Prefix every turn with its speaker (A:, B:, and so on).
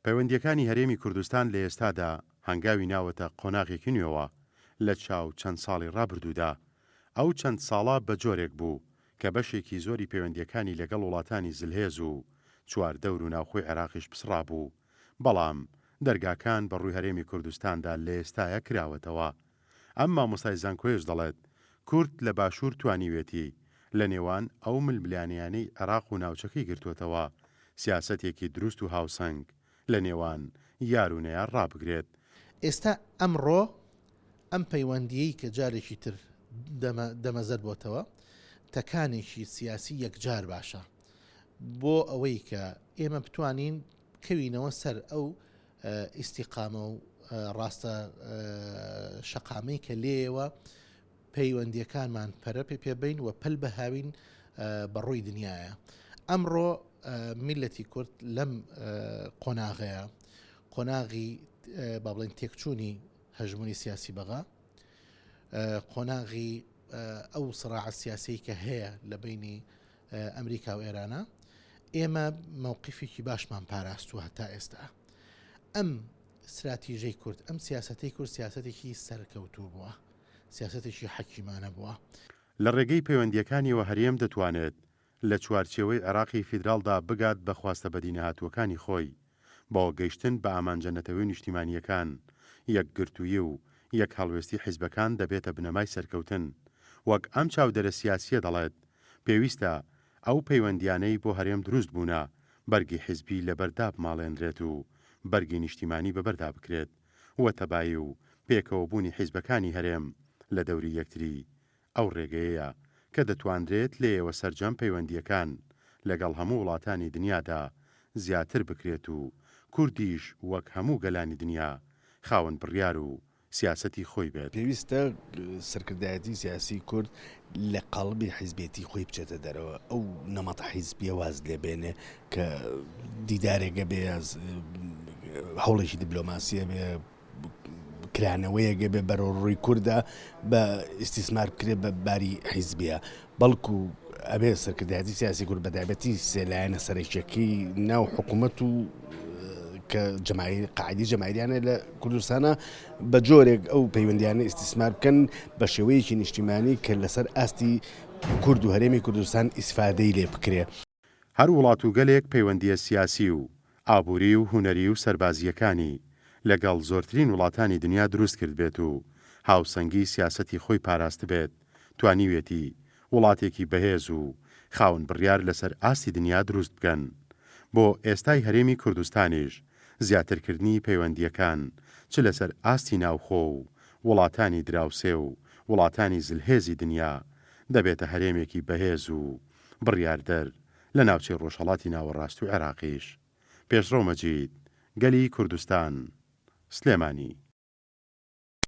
A: پەیوەندیەکانی هەرێمی کوردستان لە ئێستادا هەنگاوی ناوەتە قۆناغێکی نوێوە لە چاو چەند ساڵی ڕابردوودا. ئەو چەند ساڵە بە جۆرێک بوو کە بەشێکی زۆری پەیوەندیەکانی لەگەڵ وڵاتانی زلهێز و چواردەور و ناوخۆی عێراقیش پسڕا بوو، بەڵام دەرگاکان بەڕووی هەرێمی کوردستاندا لە ئێستاە کراوەتەوە. ئەم مامۆستای زانکۆیش دەڵێت کورد لە باشوور توانیوێتی لە نێوان ئەو ململانیانەی عێراق و ناوچەکەی گرتوێتەوە سیاسەتێکی دروست و هاوسەنگ لە نێوان یار و نەیار ڕابگرێت.
B: ئێستا ئەمڕۆ ئەم پەیوەندیەی کە جارێکی تر دەمەزەر بۆتەوە تەکانێکی سیاسی یەکجار باشە بۆ ئەوەی کە ئێمە بتوانین کەوینەوە سەر ئەو ئیستیقامە و ڕاستە شەقامەی کە لێەوە پەیوەندیەکانمان پەرە پێبین و پەل بە هاوین بەڕووی دنیاە. ئەمڕۆ میلەتی کورد لەم قۆناغەیە قۆناغی با بڵێن تێکچوونی هەژمونی سیاسی بەغا، قۆناغی ئەو سڕاع سیاسی کە هەیە لە بینی ئەمریکا و ئێرانە، ئێمە مووقفێکی باشمان پاراستووە هەتا ئێستا. ئەم استراتیژەی کورد، ئەم سیاسەتەی کورد سیاسەتێکی سەرکەوتوو بووە، سیاسەتێکی حەکیمانە بووە.
A: لە ڕێگەی پەیوەندیەکانیەوە هەرێم دەتوانێت لە چوارچێوەی عێراقی فیدراڵدا بگات بە خواستە بەدینەهاتووەکانی خۆی بۆ گەیشتن بە ئامانجەنەتەوەی نیشتیمانیەکان، یەکگرتووی و یەک هەڵوێستی حیزبەکان دەبێتە بنەمای سەرکەوتن. وەک ئەم چاودەرە سیاسیە دەڵێت پێویستە ئەو پەیوەندیانەی بۆ هەرێم دروست بوونە بەرگی حیزبی لە بەرداب ماڵێنرێت و بەرگی نیشتیمانی بەبەردا بکرێت وە تەبایی و پێکەوەبوونی حیزبەکانی هەرێم لە دەوری یەکتری ئەو ڕێگەیەیە کە دەتوانرێت لێەوە سەرجەم پەیوەندیەکان لەگەڵ هەموو وڵاتانی دنیادا زیاتر بکرێت و کوردیش وەک هەموو گەلانی دنیا خاوەن بڕیار و سیاسەتی خۆی بێت.
C: پێویستە سەرکردایەتی سیاسی کورد لە قەڵبی حیزبێتی خۆی بچێتە دەرەوە، ئەو نەمەتە حیزبیە واز لێبێنێ کە دیدارێکە بێ، هەوڵێکی دیبلۆماسیە بێ، کرانەوەیەگە بێ بەرەو ڕووی کووردە بە ئیسیسمار بکرێت بە باری حیزبیە، بەڵکو ئەبێ سەرکردایەتی سیاسی کورد بەتایبەتی سێلایەنە سەرەکیەکەی ناو حکوومەت و کە قاعدی جەماهیریانە لە کوردستانە بە جۆرێک ئەو پەیوەندیانە ئیسیسمار بکەن بە شێوەیەکی نیشتیمانی کە لەسەر ئاستی کورد و هەرێمی کوردستان ئیسفادەی لێ بکرێ.
A: هەر وڵات و گەلێک پەیوەندیە سیاسی و ئابووری و هونەری و سەربازیەکانی لەگەڵ زۆرترین وڵاتانی دنیا دروست کرد بێت و هاوسەنگی سیاسەتی خۆی پاراست بێت، توانیوێتی وڵاتێکی بەهێز و خاوەن بڕیار لەسەر ئاستی دنیا دروست بکەن. بۆ ئێستای هەرێمی کوردستانیش زیاترکردنی پەیوەندیەکان چ لەسەر ئاستی ناوخۆ و وڵاتانی دراوسێ و وڵاتانی زلهێزی دنیا دەبێتە هەرێمێکی بەهێز و بڕیاردەر لە ناوچەی ڕۆژهەڵاتی ناوەڕاست و عێراقیش. پێشڕۆ مەجید، گەلی کوردستان، سلێمانی.